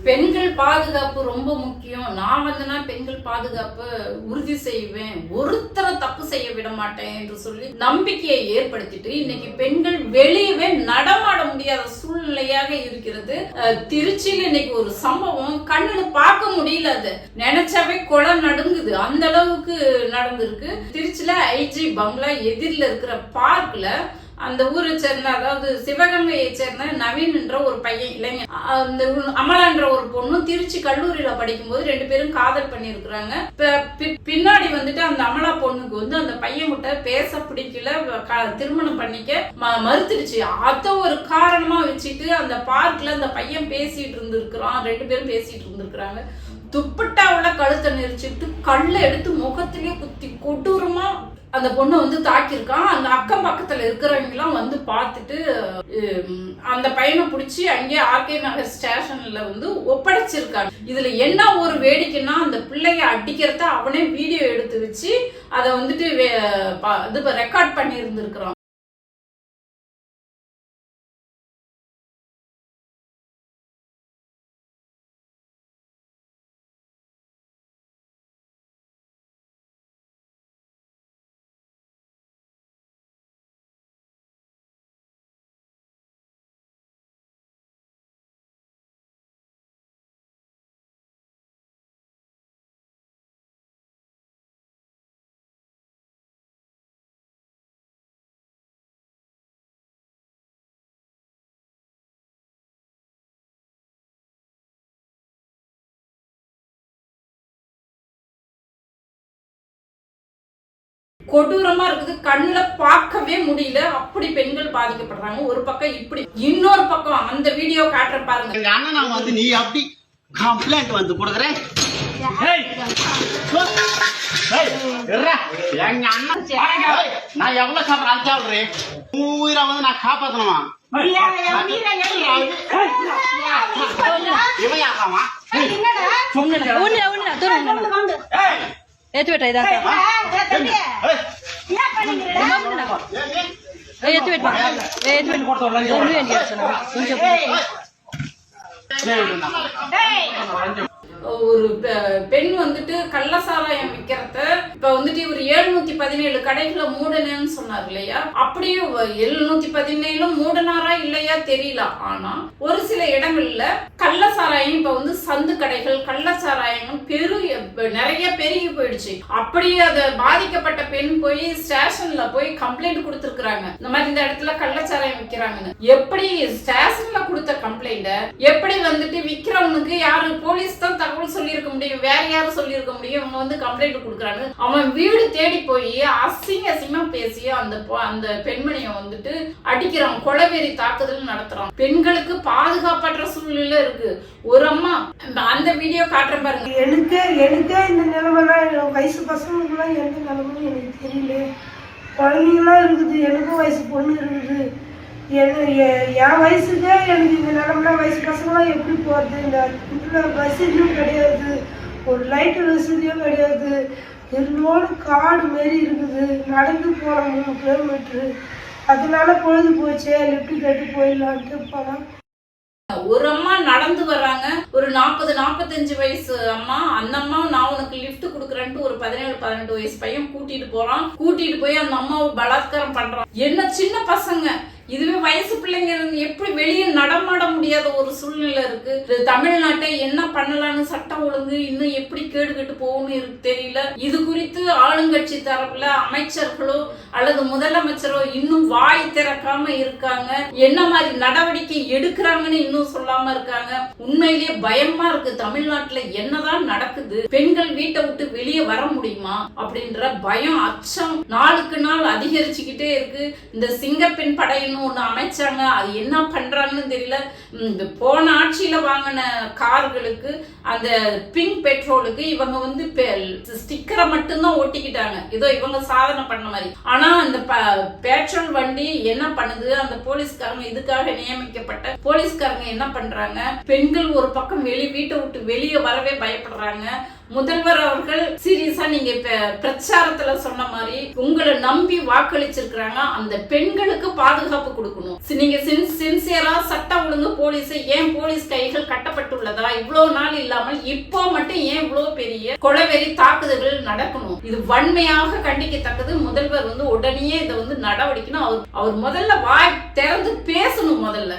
பெண்கள் பாதுகாப்பு ரொம்ப முக்கியம். நான் வந்துனா பெண்கள் பாதுகாப்பு உறுதி செய்வேன், ஒருத்தரை தப்பு செய்ய விட மாட்டேன் என்று சொல்லி நம்பிக்கையை ஏற்படுத்திட்டு இன்னைக்கு பெண்கள் வெளியவே நடமாட முடியாத சூழ்நிலையாக இருக்கிறது. திருச்சியில இன்னைக்கு ஒரு சம்பவம் கண்ணுல பார்க்க முடியல, அது நினைச்சாவே கொலை நடுங்குது, அந்த அளவுக்கு நடந்திருக்கு. திருச்சியில ஐஜி பங்களா எதிரில இருக்கிற பார்க்ல அந்த ஊரை சேர்ந்த, அதாவது சிவகங்கையை சேர்ந்த நவீன் என்ற ஒரு பையன் இளைஞர், அந்த அமலான்ற ஒரு பொண்ணு திருச்சி கல்லூரியில படிக்கும் போது 2 பேரும் காதல் பண்ணிருக்கிறாங்க. பின்னாடி வந்துட்டு அந்த அமலா பொண்ணுக்கு வந்து அந்த பையன் கிட்ட பேச பிடிக்கல, திருமணம் பண்ணிக்க மறுத்துடுச்சு. அத ஒரு காரணமா வச்சுட்டு அந்த பார்க்ல அந்த பையன் பேசிட்டு இருந்திருக்கிறான், 2 பேரும் பேசிட்டு இருந்திருக்கிறாங்க. துப்பட்டாவுல கழுத்தை நெரிச்சிட்டு கல்ல எடுத்து முகத்திலேயே குத்தி கொடூரமா அந்த பொண்ணு வந்து தாக்கியிருக்கான். அந்த அக்கம் பக்கத்துல இருக்கிறவங்க எல்லாம் வந்து பார்த்துட்டு அந்த பையனை பிடிச்சி அங்கே ஆர்கே நகர் ஸ்டேஷன்ல வந்து ஒப்படைச்சிருக்காங்க. இதுல என்ன ஒரு வேடிக்கைன்னா, அந்த பிள்ளைய அடிக்கிறத அவனே வீடியோ எடுத்து வச்சு அதை வந்துட்டு ரெக்கார்ட் பண்ணி இருந்திருக்கிறான். கொடூரமா இருக்குது, கண்ணுல பார்க்கவே முடியல, அப்படி பெண்கள் பாதிக்கப்படுறாங்க. ஒரு பக்கம் இப்படி, இன்னொரு பக்கம் அந்த வீடியோ காட்டுற பாருங்க. எங்க அண்ணன் வந்து நீ அப்படி கம்ப்ளைண்ட் வந்து கொடுக்குறேன். எங்க அண்ணன் நான் எவ்வளவு சாப்பிட அழைச்சாடுறேன், உயிரை வந்து நான் காப்பாத்தணுமா? இவன் யாராமா ஒரு பெண் வந்துட்டு கள்ளசாராயம் விற்கிறத இப்ப வந்துட்டு இவர் 717 கடைகளை மூடனேன்னு சொன்னார் இல்லையா, அப்படியே 717 மூடனாரா இல்லையா தெரியல. ஆனா ஒரு சில இடங்கள்ல கள்ளசாராயம் இப்ப வந்து சந்து கடைகள் கள்ளசாராயம் நிறைய பெருகி போயிடுச்சு. அப்படியே அதை பாதிக்கப்பட்ட பெண் போய் ஸ்டேஷன்ல போய் கம்ப்ளைண்ட் கொடுத்திருக்காங்க, இந்த மாதிரி இந்த இடத்துல கள்ளச்சாராயம் விற்கிறாங்கன்னு. எப்படி ஸ்டேஷன்ல கொடுத்த கம்ப்ளைண்ட எப்படி வந்துட்டு விற்கிறவனுக்கு யாரு போலீஸ் தான் தகவல் சொல்லி இருக்க முடியும், வேற யாரும் சொல்லி இருக்க முடியும்? இவங்க வந்து கம்ப்ளைண்ட் கொடுக்குறாங்க. அவன் வீடு தேடி போய் அசிங்கமா பேசி அந்த பெண்மணியை வந்துட்டு அடிக்கிறான், கொலைவெறி தாக்குதல் நடத்துறான். பெண்களுக்கு பாதுகாப்பற்ற சூழ்நிலை இருக்கு. ஒரு அம்மா அந்த வீடியோ காட்டுற பாருங்க. எனக்கே இந்த நிலைமைலாம் வயசு பசங்களுக்குலாம் எந்த நிலைமைன்னு எனக்கு தெரியல. குழந்தைங்களாம் இருக்குது, எனக்கும் வயசு பொண்ணு இருக்குது. என் வயசுக்கே எனக்கு இந்த நிலமெல்லாம் வயசு பசங்களாம் எப்படி போகிறது? இந்த வசதியும் கிடையாது, ஒரு லைட்டு வசதியும் கிடையாது, எல்லோடு காடு மாரி இருக்குது, நடந்து போகலாம் 3 கிலோமீட்டரு. அதனால பொழுது போச்சே லிஃப்ட் கட்டி போயிடலான்ட்டு போனால் ஒரு அம்மா நடந்து வர்றாங்க, ஒரு 40-45 வயசு அம்மா. அந்த அம்மா நான் உனக்கு லிஃப்ட் குடுக்கறேன்ட்டு ஒரு 17-18 வயசு பையன் கூட்டிட்டு போய் அந்த அம்மாவை பலாத்காரம் பண்றான். என்ன சின்ன பசங்க, இதுவே வயசு பிள்ளைங்க எப்படி வெளியே நடமாட முடியாத ஒரு சூழ்நிலை இருக்கு. தமிழ்நாட்டை என்ன பண்ணலான்னு சட்டம் ஒழுங்கு இன்னும் எப்படி கேடுகட்டு போகும்னு தெரியல. இது குறித்து ஆளுங்கட்சி தரப்புல அமைச்சர்களோ அல்லது முதலமைச்சரோ இன்னும் வாய் திறக்காம இருக்காங்க. என்ன மாதிரி நடவடிக்கை எடுக்கிறாங்கன்னு இன்னும் சொல்லாம இருக்காங்க. உண்மையிலேயே பயமா இருக்கு. தமிழ்நாட்டுல என்னதான் நடக்குது? பெண்கள் வீட்டை விட்டு வெளியே வர முடியுமா அப்படின்ற பயம், அச்சம் நாளுக்கு நாள் அதிகரிச்சுக்கிட்டே இருக்கு. இந்த சிங்கப்பெண் படையின் ஒண்ணு அமைச்சாங்க, அது என்ன பண்றாங்கன்னு தெரியல. போன ஆட்சியில வாங்கின கார்களுக்கு அந்த பிங்க் பெட்ரோலுக்கு இவங்க வந்து ஸ்டிக்கரை மட்டும்தான் ஒட்டிக்கிட்டாங்க, ஏதோ இவங்க சாதனை பண்ண மாதிரி. ஆனா அந்த பெட்ரோல் வண்டி என்ன பண்ணுது? அந்த போலீஸ்காரங்க, இதுக்காக நியமிக்கப்பட்ட போலீஸ்காரங்க என்ன பண்றாங்க? பெண்கள் ஒரு பக்கம் வீட்டை விட்டு வெளியே வரவே பயப்படுறாங்க. முதல்வர் அவர்கள் சீரியஸா நீங்க பிரச்சாரத்துல சொன்ன மாதிரி உங்களை நம்பி வாக்களிச்சிருக்கிறாங்க. அந்த பெண்களுக்கு பாதுகாப்பு கொடுக்கணும். நீங்க சின்சியரா சட்டம் ஒழுங்கு போலீஸ் ஏன் போலீஸ் கைகள் கட்டப்பட்டுள்ளதா? இவ்வளவு நாள் இல்லாமல் இப்போ மட்டும் ஏன் இவ்வளவு பெரிய கொலைவெறி தாக்குதல்கள் நடக்கணும்? இது வன்மையாக கண்டிக்கத்தக்கது. முதல்வர் உடனே இதை நடவடிக்கைன்னு அவர் முதல்ல வாய் திறந்து பேசணும். முதல்ல